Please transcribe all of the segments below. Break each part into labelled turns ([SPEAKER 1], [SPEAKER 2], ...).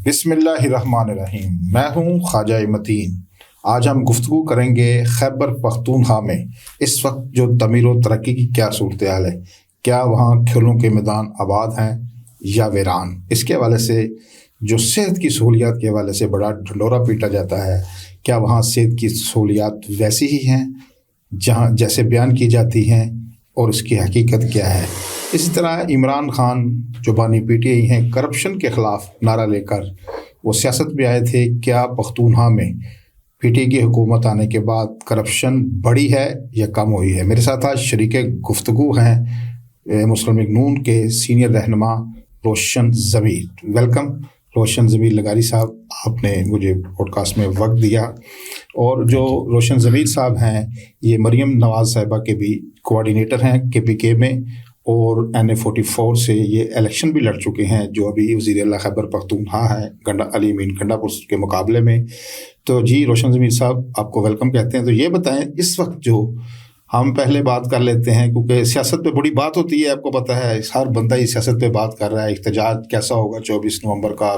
[SPEAKER 1] بسم اللہ الرحمن الرحیم۔ میں ہوں خواجہ متین۔ آج ہم گفتگو کریں گے خیبر پختونخوا میں اس وقت جو تعمیر و ترقی کی کیا صورتحال ہے، کیا وہاں کھیلوں کے میدان آباد ہیں یا ویران۔ اس کے حوالے سے جو صحت کی سہولیات کے حوالے سے بڑا ڈھنڈورا پیٹا جاتا ہے، کیا وہاں صحت کی سہولیات ویسی ہی ہیں جہاں جیسے بیان کی جاتی ہیں، اور اس کی حقیقت کیا ہے۔ اسی طرح عمران خان جو بانی پی ٹی آئی ہیں، کرپشن کے خلاف نعرہ لے کر وہ سیاست میں آئے تھے۔ کیا پختونخوا میں پی ٹی آئی کی حکومت آنے کے بعد کرپشن بڑھی ہے یا کم ہوئی ہے؟ میرے ساتھ آج شریک گفتگو ہیں مسلم لیگ نون کے سینئر رہنما روشن ضمیر۔ ویلکم روشن ضمیر لغاری صاحب، آپ نے مجھے پوڈ کاسٹ میں وقت دیا۔ اور جو روشن ضمیر صاحب ہیں، یہ مریم نواز صاحبہ کے بھی کوآرڈینیٹر ہیں کے پی کے میں، اور NA44 سے یہ الیکشن بھی لڑ چکے ہیں، جو ابھی وزیر اعلیٰ خیبر پختونخوا ہیں علی امین گنڈا پور کے مقابلے میں۔ تو جی روشن ضمیر صاحب، آپ کو ویلکم کہتے ہیں۔ تو یہ بتائیں، اس وقت جو ہم پہلے بات کر لیتے ہیں کیونکہ سیاست پہ بڑی بات ہوتی ہے، آپ کو پتہ ہے ہر بندہ ہی سیاست پہ بات کر رہا ہے۔ احتجاج کیسا ہوگا 24 نومبر کا،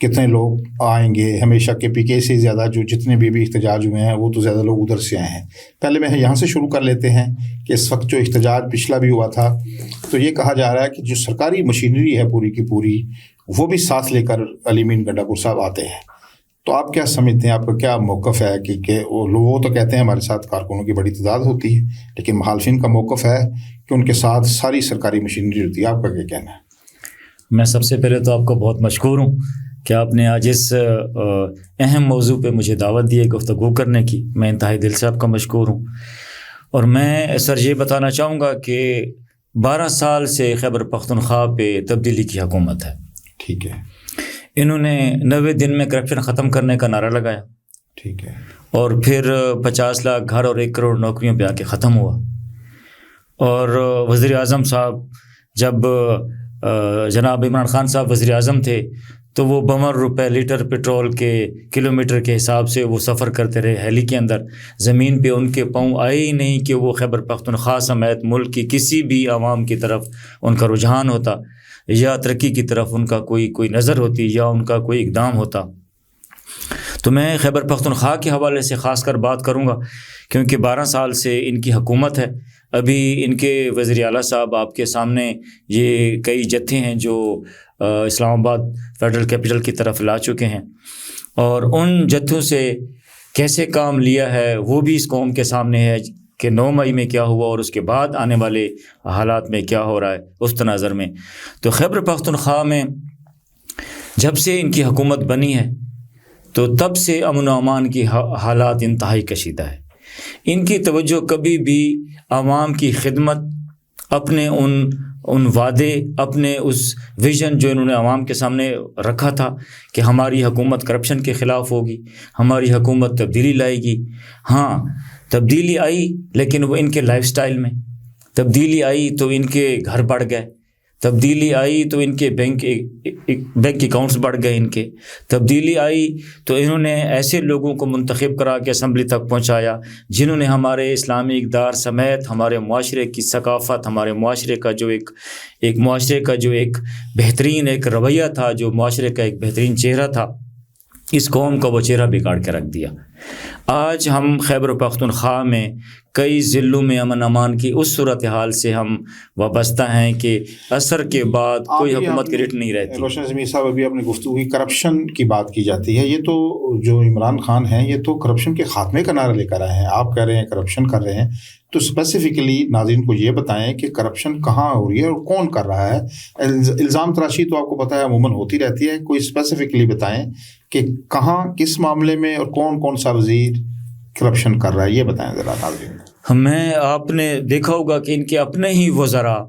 [SPEAKER 1] کتنے لوگ آئیں گے؟ ہمیشہ کے پی کے سے زیادہ جو جتنے بھی احتجاج ہوئے ہیں وہ تو زیادہ لوگ ادھر سے آئے ہیں۔ پہلے میں یہاں سے شروع کر لیتے ہیں کہ اس وقت جو احتجاج پچھلا بھی ہوا تھا، تو یہ کہا جا رہا ہے کہ جو سرکاری مشینری ہے پوری کی پوری، وہ بھی ساتھ لے کر علی امین گنڈا پور صاحب آتے ہیں۔ تو آپ کیا سمجھتے ہیں، آپ کا کیا موقف ہے کہ وہ تو کہتے ہیں ہمارے ساتھ کارکنوں کی بڑی تعداد ہوتی ہے، لیکن مخالفین کا موقف ہے کہ ان کے ساتھ ساری سرکاری مشینری ہوتی ہے۔ آپ کا کیا کہنا ہے؟
[SPEAKER 2] میں سب سے پہلے تو آپ کا بہت مشکور ہوں کہ آپ نے آج اس اہم موضوع پہ مجھے دعوت دی ہے گفتگو کرنے کی۔ میں انتہائی دل سے آپ کا مشکور ہوں۔ اور میں سر یہ بتانا چاہوں گا کہ 12 سال سے خیبر پختونخوا پہ تبدیلی کی حکومت ہے۔
[SPEAKER 1] ٹھیک ہے۔
[SPEAKER 2] انہوں نے 90 دن میں کرپشن ختم کرنے کا نعرہ لگایا۔
[SPEAKER 1] ٹھیک ہے۔ اور
[SPEAKER 2] پھر 50 لاکھ گھر اور 1 کروڑ نوکریوں پہ آ کے ختم ہوا۔ اور وزیر اعظم صاحب جب جناب عمران خان صاحب وزیر اعظم تھے تو وہ 52 روپے لیٹر پیٹرول کے کلومیٹر کے حساب سے وہ سفر کرتے رہے ہیلی کے اندر۔ زمین پہ ان کے پاؤں آئے ہی نہیں کہ وہ خیبر پختونخوا سمیت ملک کی کسی بھی عوام کی طرف ان کا رجحان ہوتا، یا ترقی کی طرف ان کا کوئی نظر ہوتی، یا ان کا کوئی اقدام ہوتا۔ تو میں خیبر پختونخوا کے حوالے سے خاص کر بات کروں گا کیونکہ 12 سال سے ان کی حکومت ہے۔ ابھی ان کے وزیر اعلیٰ صاحب آپ کے سامنے یہ کئی جتھے ہیں جو اسلام آباد فیڈرل کیپٹل کی طرف لا چکے ہیں، اور ان جتھوں سے کیسے کام لیا ہے وہ بھی اس قوم کے سامنے ہے کہ 9 مئی میں کیا ہوا اور اس کے بعد آنے والے حالات میں کیا ہو رہا ہے اس تناظر میں۔ تو خیبر پختونخوا میں جب سے ان کی حکومت بنی ہے تو تب سے امن و امان کی حالات انتہائی کشیدہ ہے۔ ان کی توجہ کبھی بھی عوام کی خدمت، اپنے ان وعدے، اپنے اس ویژن جو انہوں نے عوام کے سامنے رکھا تھا کہ ہماری حکومت کرپشن کے خلاف ہوگی، ہماری حکومت تبدیلی لائے گی۔ ہاں، تبدیلی آئی، لیکن وہ ان کے لائف سٹائل میں تبدیلی آئی تو ان کے گھر بڑھ گئے، تبدیلی آئی تو ان کے بینک اکاؤنٹس بڑھ گئے، ان کے تبدیلی آئی تو انہوں نے ایسے لوگوں کو منتخب کرا کے اسمبلی تک پہنچایا جنہوں نے ہمارے اسلامی اقدار سمیت ہمارے معاشرے کی ثقافت، ہمارے معاشرے کا جو ایک بہترین ایک رویہ تھا، جو معاشرے کا ایک بہترین چہرہ تھا، اس قوم کا وہ چہرہ بگاڑ کے رکھ دیا۔ آج ہم خیبر پختونخوا میں کئی ضلعوں میں امن امان کی اس صورتحال سے ہم وابستہ ہیں کہ اثر کے بعد کوئی حکومت کی ریٹ نہیں رہتی۔
[SPEAKER 1] روشن ضمیر صاحب، ابھی آپ نے گفتگو کی، کرپشن کی بات کی جاتی ہے۔ یہ تو جو عمران خان ہیں یہ تو کرپشن کے خاتمے کا نعرہ لے کر آئے ہیں، آپ کہہ رہے ہیں کرپشن کر رہے ہیں، تو اسپیسیفکلی ناظرین کو یہ بتائیں کہ کرپشن کہاں ہو رہی ہے اور کون کر رہا ہے؟ الزام تراشی تو آپ کو پتہ ہے عموماً ہوتی رہتی ہے، کوئی اسپیسیفکلی بتائیں کہ کہاں، کس معاملے میں، اور کون سا وزیر کرپشن کر رہا ہے، یہ بتائیں ذرا ناظرین۔
[SPEAKER 2] آپ نے دیکھا ہوگا کہ ان کے اپنے ہی وزراء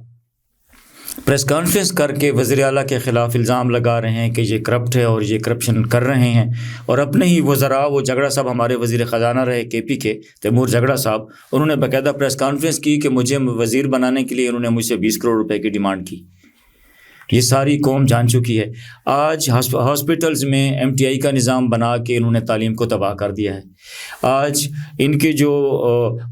[SPEAKER 2] پریس کانفرنس کر کے وزیر اعلیٰ کے خلاف الزام لگا رہے ہیں کہ یہ کرپٹ ہے اور یہ کرپشن کر رہے ہیں، اور اپنے ہی وزراء، وہ جھگڑا صاحب ہمارے وزیر خزانہ رہے کے پی کے تیمور جھگڑا صاحب، انہوں نے باقاعدہ پریس کانفرنس کی کہ مجھے وزیر بنانے کے لیے انہوں نے مجھ سے 20 کروڑ روپے کی ڈیمانڈ کی یہ ساری قوم جان چکی ہے. آج ہاسپٹلز میں MTI کا نظام بنا کے انہوں نے تعلیم کو تباہ کر دیا ہے. آج ان کے جو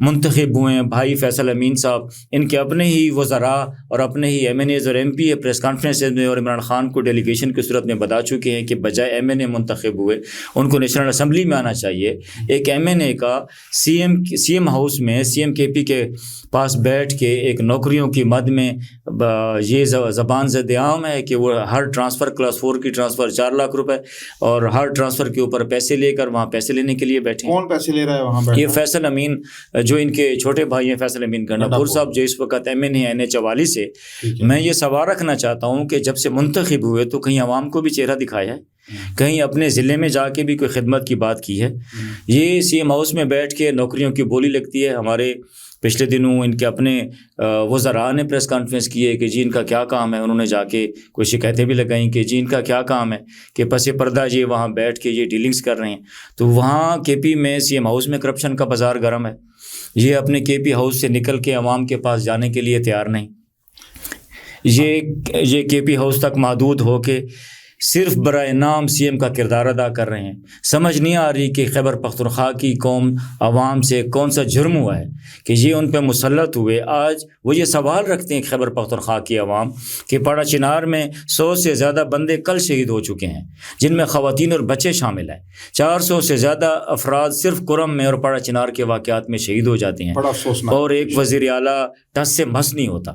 [SPEAKER 2] منتخب ہوئے ہیں بھائی فیصل امین صاحب، ان کے اپنے ہی وزراء اور اپنے ہی MNAs اور MP پریس کانفرنس میں اور عمران خان کو ڈیلیگیشن کی صورت میں بتا چکے ہیں کہ بجائے MNA منتخب ہوئے ان کو نیشنل اسمبلی میں آنا چاہیے. ایک MNA کا CM ہاؤس میں CM KP کے پاس بیٹھ کے ایک نوکریوں کی مد میں یہ زبان زد عام ہے کہ وہ ہر ٹرانسفر کلاس 4 کی ٹرانسفر 4 لاکھ روپے اور ہر ٹرانسفر کے اوپر پیسے لے کر وہاں پیسے لینے کے لیے بیٹھے.
[SPEAKER 1] کون پیسے لے رہا ہے وہاں؟
[SPEAKER 2] یہ فیصل امین، جو ان کے چھوٹے بھائی ہیں فیصل امین گنڈاپور صاحب، جو اس وقت MNA ہیں NH44 سے. میں یہ سوال رکھنا چاہتا ہوں کہ جب سے منتخب ہوئے تو کہیں عوام کو بھی چہرہ دکھایا ہے؟ کہیں اپنے ضلع میں جا کے بھی کوئی خدمت کی بات کی ہے؟ یہ CM ہاؤس میں بیٹھ کے نوکریوں کی بولی لگتی ہے. ہمارے پچھلے دنوں ان کے اپنے وزراء نے پریس کانفرنس کی ہے کہ جی ان کا کیا کام ہے. انہوں نے جا کے کوئی شکایتیں بھی لگائیں کہ جی ان کا کیا کام ہے کہ پس پردہ یہ وہاں بیٹھ کے یہ ڈیلنگز کر رہے ہیں. تو وہاں KP میں CM ہاؤس میں کرپشن کا بازار گرم ہے. یہ اپنے KP ہاؤس سے نکل کے عوام کے پاس جانے کے لیے تیار نہیں. یہ KP ہاؤس تک محدود ہو کے صرف برائے نام CM کا کردار ادا کر رہے ہیں. سمجھ نہیں آ رہی کہ خیبر پختونخوا کی قوم عوام سے کون سا جرم ہوا ہے کہ یہ ان پہ مسلط ہوئے. آج وہ یہ سوال رکھتے ہیں خیبر پختونخوا کی عوام کہ پاڑا چنار میں 100 سے زیادہ بندے کل شہید ہو چکے ہیں، جن میں خواتین اور بچے شامل ہیں. 400 سے زیادلہ افراد صرف کرم میں اور پاڑا چنار کے واقعات میں شہید ہو جاتے ہیں، اور ایک وزیر اعلیٰ ٹس سے مس نہیں ہوتا.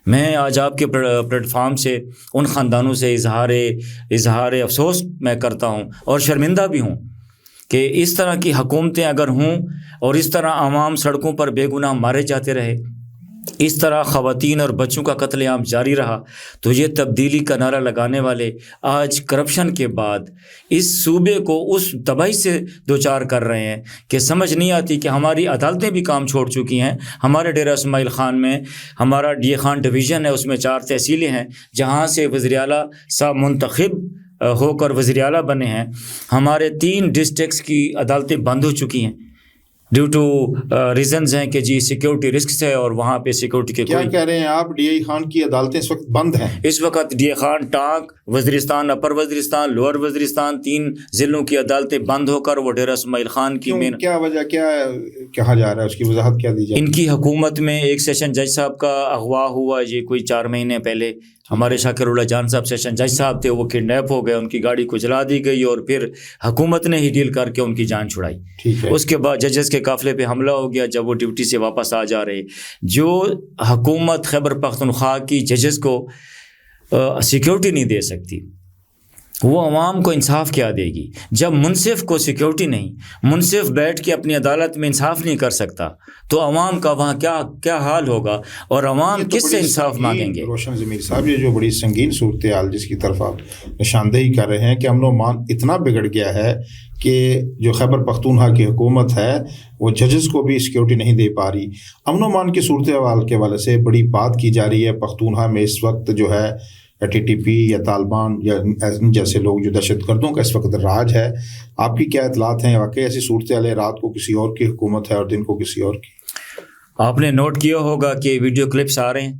[SPEAKER 2] میں آج آپ کے پلیٹ فارم سے ان خاندانوں سے اظہار افسوس میں کرتا ہوں اور شرمندہ بھی ہوں کہ اس طرح کی حکومتیں اگر ہوں اور اس طرح عوام سڑکوں پر بے گناہ مارے جاتے رہے، اس طرح خواتین اور بچوں کا قتل عام جاری رہا، تو یہ تبدیلی کا نعرہ لگانے والے آج کرپشن کے بعد اس صوبے کو اس تباہی سے دوچار کر رہے ہیں کہ سمجھ نہیں آتی کہ ہماری عدالتیں بھی کام چھوڑ چکی ہیں. ہمارے ڈیرہ اسماعیل خان میں ہمارا DA خان ڈویژن ہے، اس میں 4 تحصیلیں ہیں جہاں سے وزیر اعلیٰ صاحب منتخب ہو کر وزیر اعلیٰ بنے ہیں. ہمارے 3 ڈسٹرکٹس کی عدالتیں بند ہو چکی ہیں ڈیو ٹو ریزنز ہیں کہ جی سیکیورٹی رسکس ہے اور وہاں پہ سیکیورٹی کے
[SPEAKER 1] کیا کہہ رہے ہیں آپ؟ DI خان کی عدالتیں اس وقت بند ہیں؟
[SPEAKER 2] اس وقت DA خان، ٹانک، وزیرستان، اپر وزیرستان، لوور وزیرستان، 3 ضلعوں کی عدالتیں بند ہو کر وہ ڈیرہ اسماعیل خان کی
[SPEAKER 1] کیا وجہ، کیا کہا جا رہا ہے؟ اس کی وضاحت کیا دی جائے؟
[SPEAKER 2] ان کی حکومت میں ایک سیشن جج صاحب کا اغوا ہوا، یہ کوئی 4 مہینے پہلے. ہمارے شاکر اللہ جان صاحب سیشن جج صاحب تھے، وہ کڈنیپ ہو گئے، ان کی گاڑی کو جلا دی گئی اور پھر حکومت نے ہی ڈیل کر کے ان کی جان چھڑائی. اس کے بعد ججز کے قافلے پہ حملہ ہو گیا جب وہ ڈیوٹی سے واپس آ جا رہے. جو حکومت خیبر پختونخوا کی ججز کو سیکیورٹی نہیں دے سکتی، وہ عوام کو انصاف کیا دے گی؟ جب منصف کو سیکیورٹی نہیں، منصف بیٹھ کے اپنی عدالت میں انصاف نہیں کر سکتا، تو عوام کا وہاں کیا حال ہوگا اور عوام کس سے انصاف مانگیں گے؟
[SPEAKER 1] روشن ضمیر صاحب، یہ جو بڑی سنگین صورتحال جس کی طرف آپ نشاندہی کر رہے ہیں کہ امن و امان اتنا بگڑ گیا ہے کہ جو خیبر پختونخوا کی حکومت ہے وہ ججز کو بھی سیکیورٹی نہیں دے پا رہی. امن و امان کی صورتحال کے حوالے سے بڑی بات کی جا رہی ہے. پختونخوا میں اس وقت جو ہے TTP یا طالبان یا جیسے لوگ جو دہشت گردوں کا اس وقت راج ہے. آپ کی کیا اطلاعات ہیں؟ واقعی ایسی صورتحال ہے رات کو کسی اور کی حکومت ہے اور دن کو کسی اور کی؟
[SPEAKER 2] آپ نے نوٹ کیا ہوگا کہ ویڈیو کلپس آ رہے ہیں.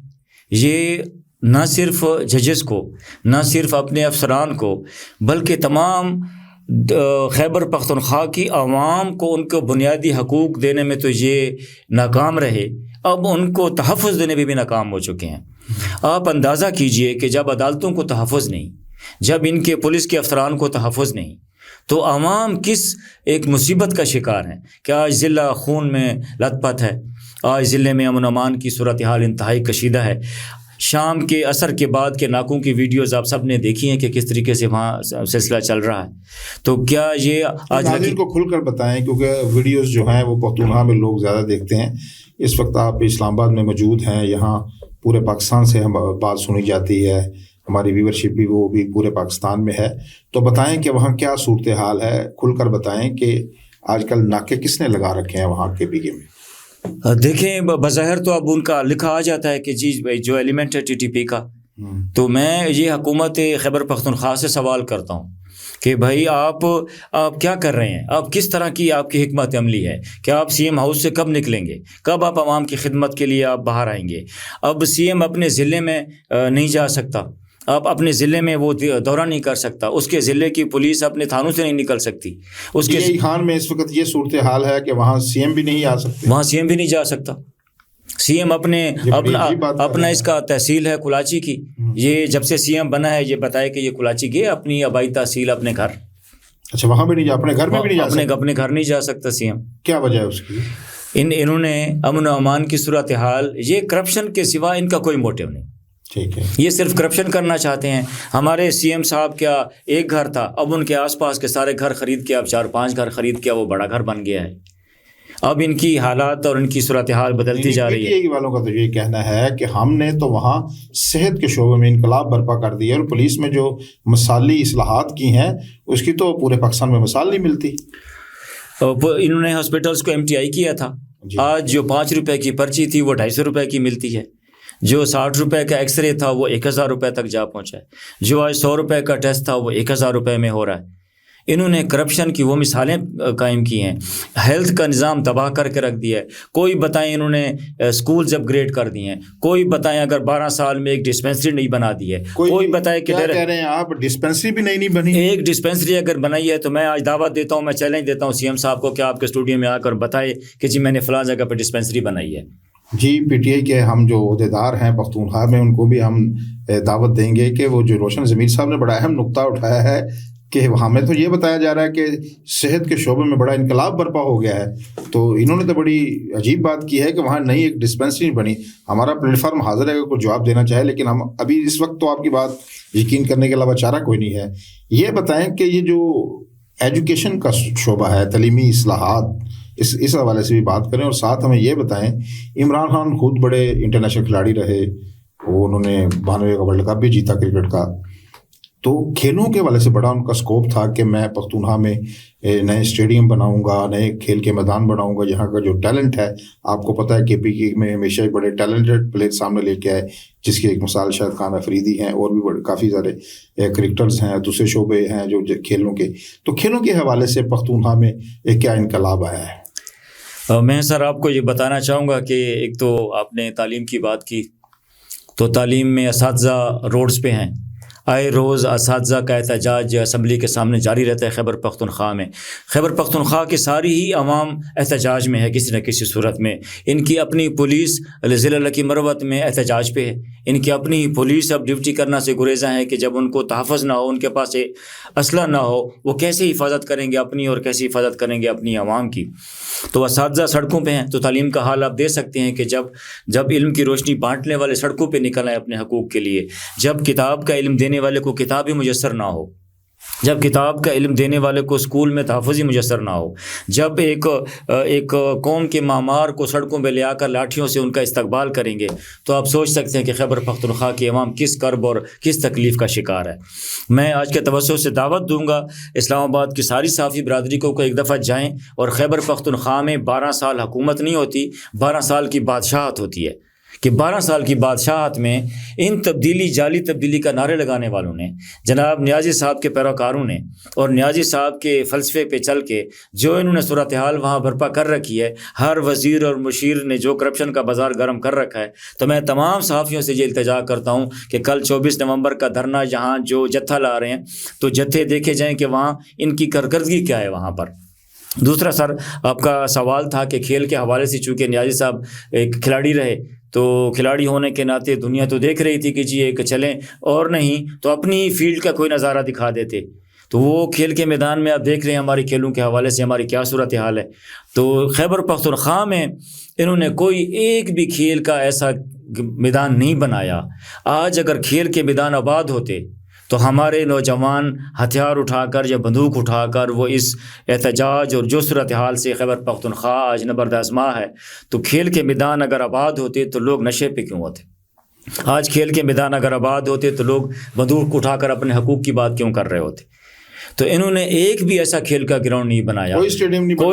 [SPEAKER 2] یہ نہ صرف ججز کو، نہ صرف اپنے افسران کو، بلکہ تمام خیبر پختونخوا کی عوام کو ان کو بنیادی حقوق دینے میں تو یہ ناکام رہے، اب ان کو تحفظ دینے میں بھی ناکام ہو چکے ہیں. آپ اندازہ کیجئے کہ جب عدالتوں کو تحفظ نہیں، جب ان کے پولیس کے افسران کو تحفظ نہیں، تو عوام کس ایک مصیبت کا شکار ہیں کہ آج ضلع خون میں لت پت ہے. آج ضلع میں امن و امان کی صورتحال انتہائی کشیدہ ہے. شام کے عصر کے بعد کے ناکوں کی ویڈیوز آپ سب نے دیکھی ہیں کہ کس طریقے سے وہاں سلسلہ چل رہا ہے. تو کیا یہ آج
[SPEAKER 1] ناظرین کو کھل کر بتائیں، کیونکہ ویڈیوز جو ہیں وہ پختونخوا میں لوگ زیادہ دیکھتے ہیں. اس وقت آپ اسلام آباد میں موجود ہیں، یہاں پورے پاکستان سے ہم بات سنی جاتی ہے، ہماری ویورشپ بھی وہ بھی پورے پاکستان میں ہے. تو بتائیں کہ وہاں کیا صورتحال ہے، کھل کر بتائیں کہ آج کل ناکے کس نے لگا رکھے ہیں وہاں کے PK میں؟
[SPEAKER 2] دیکھیں، بظاہر تو اب ان کا لکھا آ جاتا ہے کہ جی جو ایلیمنٹ ہے TTP کا. تو میں یہ حکومت خیبر پختونخوا سے سوال کرتا ہوں کہ بھائی آپ کیا کر رہے ہیں؟ آپ کس طرح کی آپ کی حکمت عملی ہے؟ کیا آپ CM ہاؤس سے کب نکلیں گے؟ کب آپ عوام کی خدمت کے لیے آپ باہر آئیں گے؟ اب CM اپنے ضلع میں نہیں جا سکتا، آپ اپنے ضلع میں وہ دورہ نہیں کر سکتا، اس کے ضلع کی پولیس اپنے تھانوں سے نہیں نکل سکتی، اس کے
[SPEAKER 1] خان میں اس وقت یہ صورتحال ہے کہ وہاں سی ایم بھی نہیں آ سکتے،
[SPEAKER 2] وہاں سی ایم بھی نہیں جا سکتا۔ سی ایم اپنا اس کا تحصیل ہے کلاچی کی، یہ جب سے سی ایم بنا ہے یہ بتائے کہ یہ کلاچی گئے اپنی آبائی تحصیل اپنے گھر،
[SPEAKER 1] اچھا وہاں بھی نہیں جا، اپنے گھر میں بھی نہیں جا سکتا،
[SPEAKER 2] اپنے گھر نہیں جا سکتا سی ایم۔
[SPEAKER 1] کیا وجہ ہے اس کی؟
[SPEAKER 2] انہوں نے امن و امان کی صورتحال، یہ کرپشن کے سوا ان کا کوئی موٹیو نہیں،
[SPEAKER 1] ٹھیک ہے،
[SPEAKER 2] یہ صرف کرپشن کرنا چاہتے ہیں۔ ہمارے سی ایم صاحب کا ایک گھر تھا، اب ان کے آس پاس کے سارے گھر خرید کے اب 4-5 گھر خرید کے وہ بڑا گھر بن گیا ہے۔ اب ان کی حالات اور ان کی صورتحال بدلتی جا رہی ہے۔
[SPEAKER 1] والوں کا تو یہ کہنا ہے کہ ہم نے تو وہاں صحت کے شعبے میں انقلاب برپا کر دیا، اور پولیس میں جو مثالی اصلاحات کی ہیں اس کی تو پورے پاکستان میں مثال نہیں ملتی۔
[SPEAKER 2] انہوں نے ہاسپٹلس کو MTI کیا تھا، آج جو 5 روپے کی پرچی تھی وہ 250 روپے کی ملتی ہے، جو 60 روپے کا ایکس رے تھا وہ 1000 روپے تک جا پہنچا ہے، جو آج 100 روپے کا ٹیسٹ تھا وہ 1000 روپے میں ہو رہا ہے۔ انہوں نے کرپشن کی وہ مثالیں قائم کی ہیں، ہیلتھ کا نظام تباہ کر کے رکھ دیا ہے۔ کوئی بتائیں انہوں نے اسکولز اپ گریڈ کر دیے ہیں، کوئی بتائیں اگر 12 سال میں ایک ڈسپینسری نہیں بنا دی ہے، کوئی بتائے کہ
[SPEAKER 1] کہہ رہے ہیں آپ ڈسپینسری بھی نہیں بنی،
[SPEAKER 2] ایک ڈسپینسری اگر بنائی ہے تو میں آج دعوت دیتا ہوں، میں چیلنج دیتا ہوں سی ایم صاحب کو کہ آپ کے اسٹوڈیو میں آ کر بتائے کہ جی میں نے فلاں جگہ پہ ڈسپینسری بنائی ہے۔
[SPEAKER 1] جی PTI کے ہم جو عہدیدار ہیں پختونخوا میں ان کو بھی ہم دعوت دیں گے کہ وہ جو روشن ضمیر صاحب نے بڑا اہم نقطہ اٹھایا ہے کہ ہمیں تو یہ بتایا جا رہا ہے کہ صحت کے شعبے میں بڑا انقلاب برپا ہو گیا ہے، تو انہوں نے تو بڑی عجیب بات کی ہے کہ وہاں نئی ایک ڈسپینسری بنی۔ ہمارا پلیٹ فارم حاضر ہے اگر کوئی جواب دینا چاہے، لیکن ہم ابھی اس وقت تو آپ کی بات یقین کرنے کے علاوہ چارہ کوئی نہیں ہے۔ یہ بتائیں کہ یہ جو ایجوکیشن کا شعبہ ہے، تعلیمی اصلاحات، اس حوالے سے بھی بات کریں، اور ساتھ ہمیں یہ بتائیں عمران خان خود بڑے انٹرنیشنل کھلاڑی رہے، وہ انہوں نے 92 کا ورلڈ کپ بھی جیتا کرکٹ کا، تو کھیلوں کے حوالے سے بڑا ان کا سکوپ تھا کہ میں پختونخوا میں نئے اسٹیڈیم بناؤں گا، نئے کھیل کے میدان بناؤں گا، یہاں کا جو ٹیلنٹ ہے آپ کو پتہ ہے KPK میں ہمیشہ ہی بڑے ٹیلنٹڈ پلیئر سامنے لے کے آئے، جس کی ایک مثال شاہد خان افریدی ہیں، اور بھی بڑے کافی سارے کرکٹرز ہیں، دوسرے شعبے ہیں جو کھیلوں کے، تو کھیلوں کے حوالے سے پختونخوا میں ایک کیا انقلاب آیا ہے؟
[SPEAKER 2] میں سر آپ کو یہ بتانا چاہوں گا کہ ایک تو آپ نے تعلیم کی بات کی، تو تعلیم میں اساتذہ روڈز پہ ہیں، آئے روز اساتذہ کا احتجاج اسمبلی کے سامنے جاری رہتا ہے خیبر پختونخوا میں۔ خیبر پختونخوا کی ساری ہی عوام احتجاج میں ہے کسی نہ کسی صورت میں۔ ان کی اپنی پولیس ضلع لکی مروت میں احتجاج پہ ہے، ان کی اپنی پولیس اب ڈیوٹی کرنا سے گریزاں ہے کہ جب ان کو تحفظ نہ ہو، ان کے پاس اسلحہ نہ ہو، وہ کیسے حفاظت کریں گے اپنی اور کیسے حفاظت کریں گے اپنی عوام کی۔ تو اساتذہ سڑکوں پہ ہیں، تو تعلیم کا حال آپ دیکھ سکتے ہیں کہ جب علم کی روشنی بانٹنے والے سڑکوں پہ نکل آئے اپنے حقوق کے لیے، جب کتاب کا علم دینے والے کو کتاب ہی میسر نہ ہو، جب کتاب کا علم دینے والے کو اسکول میں تحفظ ہی میسر نہ ہو، جب ایک قوم کے معمار کو سڑکوں پہ لے آ کر لاٹھیوں سے ان کا استقبال کریں گے، تو آپ سوچ سکتے ہیں کہ خیبر پختونخوا کی عوام کس کرب اور کس تکلیف کا شکار ہے۔ میں آج کے توسط سے دعوت دوں گا اسلام آباد کی ساری صحافی برادری کو کہ ایک دفعہ جائیں، اور خیبر پختونخوا میں 12 سال حکومت نہیں ہوتی، 12 سال کی بادشاہت ہوتی ہے، کہ 12 سال کی بادشاہت میں ان جعلی تبدیلی کا نعرے لگانے والوں نے، جناب نیازی صاحب کے پیروکاروں نے، اور نیازی صاحب کے فلسفے پہ چل کے جو انہوں نے صورتحال وہاں برپا کر رکھی ہے، ہر وزیر اور مشیر نے جو کرپشن کا بازار گرم کر رکھا ہے، تو میں تمام صحافیوں سے یہ التجا کرتا ہوں کہ کل 24 نومبر کا دھرنا یہاں جو جتھا لا رہے ہیں، تو جتھے دیکھے جائیں کہ وہاں ان کی کارکردگی کیا ہے وہاں پر۔ دوسرا سر، آپ کا سوال تھا کہ کھیل کے حوالے سے، چونکہ نیازی صاحب ایک کھلاڑی رہے، تو کھلاڑی ہونے کے ناطے دنیا تو دیکھ رہی تھی کہ جی ایک چلیں، اور نہیں تو اپنی فیلڈ کا کوئی نظارہ دکھا دیتے، تو وہ کھیل کے میدان میں آپ دیکھ رہے ہیں ہمارے کھیلوں کے حوالے سے ہماری کیا صورتحال ہے۔ تو خیبر پختونخوا میں انہوں نے کوئی ایک بھی کھیل کا ایسا میدان نہیں بنایا۔ آج اگر کھیل کے میدان آباد ہوتے تو ہمارے نوجوان ہتھیار اٹھا کر یا بندوق اٹھا کر وہ اس احتجاج اور جو صورتحال سے خیبر پختونخوا آج نبردآزما ہے، تو کھیل کے میدان اگر آباد ہوتے تو لوگ نشے پہ کیوں ہوتے؟ آج کھیل کے میدان اگر آباد ہوتے تو لوگ بندوق اٹھا کر اپنے حقوق کی بات کیوں کر رہے ہوتے؟ تو انہوں نے ایک بھی ایسا کھیل کا گراؤنڈ نہیں بنایا,
[SPEAKER 1] کوئی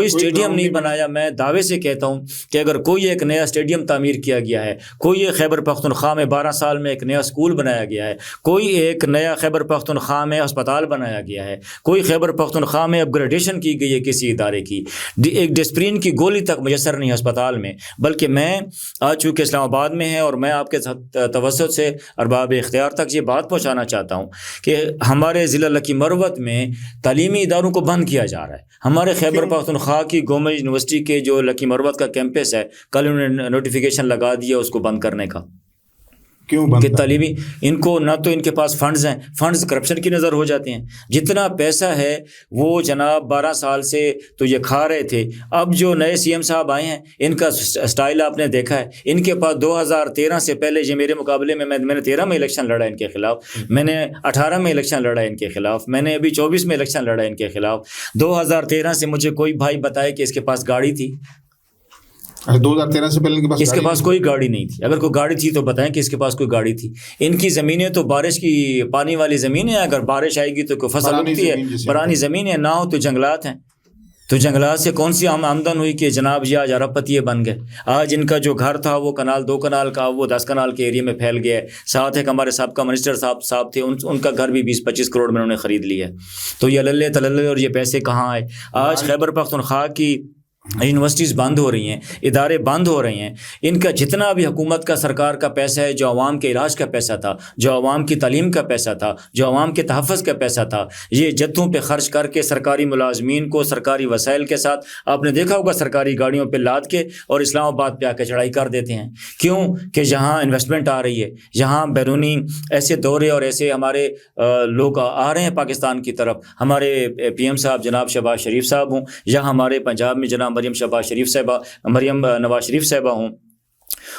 [SPEAKER 1] اسٹیڈیم
[SPEAKER 2] نہیں بنایا. میں دعوے سے کہتا ہوں کہ اگر کوئی ایک نیا اسٹیڈیم تعمیر کیا گیا ہے, کوئی ایک خیبر پختونخوا میں 12 سال میں ایک نیا اسکول بنایا گیا ہے, کوئی ایک نیا خیبر پختونخوا میں ہسپتال بنایا گیا ہے, کوئی خیبر پختونخوا میں اپ گریڈیشن کی گئی ہے کسی ادارے کی, ایک ڈسپرین کی گولی تک میسر نہیں ہسپتال میں. بلکہ میں آج چونکہ اسلام آباد میں ہے اور میں آپ کے توسط سے ارباب اختیار تک یہ بات پہنچانا چاہتا ہوں کہ ہمارے ضلع لکی مروت میں تعلیمی اداروں کو بند کیا جا رہا ہے. ہمارے خیبر پختونخوا کی گورنمنٹ یونیورسٹی کے جو لکی مروت کا کیمپس ہے, کل انہوں نے نوٹیفیکیشن لگا دیا اس کو بند کرنے کا.
[SPEAKER 1] کیوں بند؟
[SPEAKER 2] کہ تعلیمی ان کو نہ تو ان کے پاس فنڈز ہیں, فنڈز کرپشن کی نظر ہو جاتے ہیں. جتنا پیسہ ہے وہ جناب 12 سال سے تو یہ کھا رہے تھے. اب جو نئے سی ایم صاحب آئے ہیں ان کا سٹائل آپ نے دیکھا ہے. ان کے پاس 2013 سے پہلے یہ میرے مقابلے میں نے 13 میں الیکشن لڑا ان کے خلاف, میں نے 18 میں الیکشن لڑا ان کے خلاف, میں نے ابھی 24 میں الیکشن لڑا ان کے خلاف. 2013 سے مجھے کوئی بھائی بتائے کہ اس کے پاس گاڑی تھی.
[SPEAKER 1] 2013 سے پہلے
[SPEAKER 2] اس کے پاس کوئی گاڑی نہیں تھی. اگر کوئی گاڑی تھی تو بتائیں کہ اس کے پاس کوئی گاڑی تھی. ان کی زمینیں تو بارش کی پانی والی زمینیں ہیں, اگر بارش آئے گی تو کوئی فصل اگتی ہے. پرانی زمینیں نہ ہو تو جنگلات ہیں, تو جنگلات سے کون سی آمدن ہوئی کہ جناب یہ آج ارب پتی بن گئے. آج ان کا جو گھر تھا وہ کنال 2 کنال کا وہ 10 کنال کے ایریے میں پھیل گیا ہے. ساتھ ایک ہمارے سابقہ منسٹر صاحب تھے, ان کا گھر بھی 20-25 کروڑ میں انہوں نے خرید لیا ہے. تو یہ للے تللے اور یہ پیسے کہاں آئے؟ آج خیبر پختونخوا کی یونیورسٹیز بند ہو رہی ہیں, ادارے بند ہو رہے ہیں. ان کا جتنا بھی حکومت کا سرکار کا پیسہ ہے, جو عوام کے علاج کا پیسہ تھا, جو عوام کی تعلیم کا پیسہ تھا, جو عوام کے تحفظ کا پیسہ تھا, یہ جتھوں پہ خرچ کر کے سرکاری ملازمین کو سرکاری وسائل کے ساتھ, آپ نے دیکھا ہوگا سرکاری گاڑیوں پہ لاد کے اور اسلام آباد پہ آ کے چڑھائی کر دیتے ہیں. کیوں کہ جہاں انویسٹمنٹ آ رہی ہے, جہاں بیرونی ایسے دورے اور ایسے ہمارے لوگ آ رہے ہیں پاکستان کی طرف, ہمارے پی ایم صاحب جناب شہباز شریف صاحب ہوں, یا ہمارے پنجاب میں جناب مریم نواز شریف صاحبہ ہوں,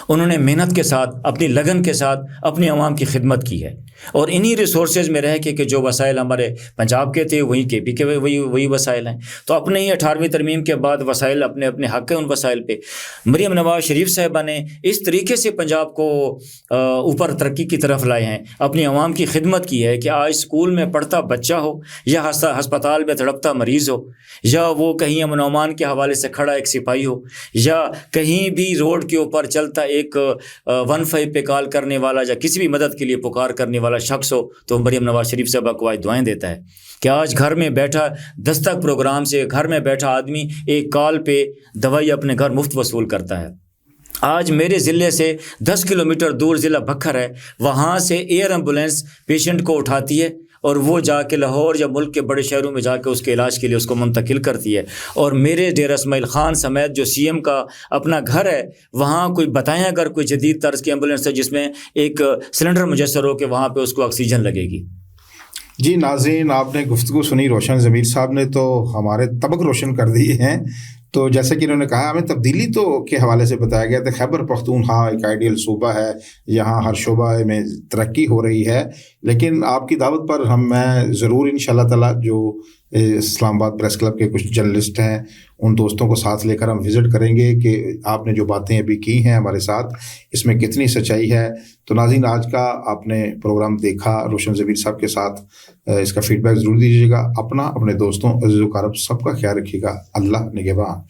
[SPEAKER 2] انہوں نے محنت کے ساتھ, اپنی لگن کے ساتھ اپنی عوام کی خدمت کی ہے. اور انہی ریسورسز میں رہ کے کہ جو وسائل ہمارے پنجاب کے تھے وہیں کے پی کے وہی وسائل ہیں. تو اپنے ہی 18ویں ترمیم کے بعد وسائل اپنے حق ہیں ان وسائل پہ. مریم نواز شریف صاحبہ نے اس طریقے سے پنجاب کو اوپر ترقی کی طرف لائے ہیں, اپنی عوام کی خدمت کی ہے کہ آج اسکول میں پڑھتا بچہ ہو, یا ہسپتال میں تڑپتا مریض ہو, یا وہ کہیں امن و امان کے حوالے سے کھڑا ایک سپاہی ہو, یا کہیں بھی روڈ کے اوپر چلتا ایک 15 پہ کال کرنے والا یا کسی بھی مدد کے لیے پکار کرنے والا شخص ہو, تو مریم نواز شریف صاحبہ کو آج دعائیں دیتا ہے کہ آج گھر میں بیٹھا دستک پروگرام سے گھر میں بیٹھا آدمی ایک کال پہ دوائی اپنے گھر مفت وصول کرتا ہے. آج میرے ضلع سے 10 کلومیٹر دور ضلع بکھر ہے, وہاں سے ایئر ایمبولینس پیشنٹ کو اٹھاتی ہے اور وہ جا کے لاہور یا ملک کے بڑے شہروں میں جا کے اس کے علاج کے لیے اس کو منتقل کرتی ہے. اور میرے ڈیرہ اسماعیل خان سمیت جو سی ایم کا اپنا گھر ہے, وہاں کوئی بتائیں اگر کوئی جدید طرز کی ایمبولینس ہے جس میں ایک سلنڈر میسر ہو کہ وہاں پہ اس کو آکسیجن لگے گی.
[SPEAKER 1] جی ناظرین, آپ نے گفتگو سنی, روشن ضمیر صاحب نے تو ہمارے طبق روشن کر دیے ہیں. تو جیسے کہ انہوں نے کہا, ہمیں تبدیلی تو کے حوالے سے بتایا گیا تھا. خیبر پختونخوا ایک آئیڈیل صوبہ ہے, یہاں ہر شعبہ میں ترقی ہو رہی ہے, لیکن آپ کی دعوت پر میں ضرور انشاءاللہ تعالیٰ جو اسلام آباد پریس کلب کے کچھ جرنلسٹ ہیں ان دوستوں کو ساتھ لے کر ہم وزٹ کریں گے کہ آپ نے جو باتیں ابھی کی ہیں ہمارے ساتھ اس میں کتنی سچائی ہے. تو ناظرین, آج کا آپ نے پروگرام دیکھا روشن ضمیر صاحب کے ساتھ, اس کا فیڈ بیک ضرور دیجیے گا. اپنا, اپنے دوستوں, عزیز و اقارب سب کا خیال رکھیے گا. اللہ نگہبان.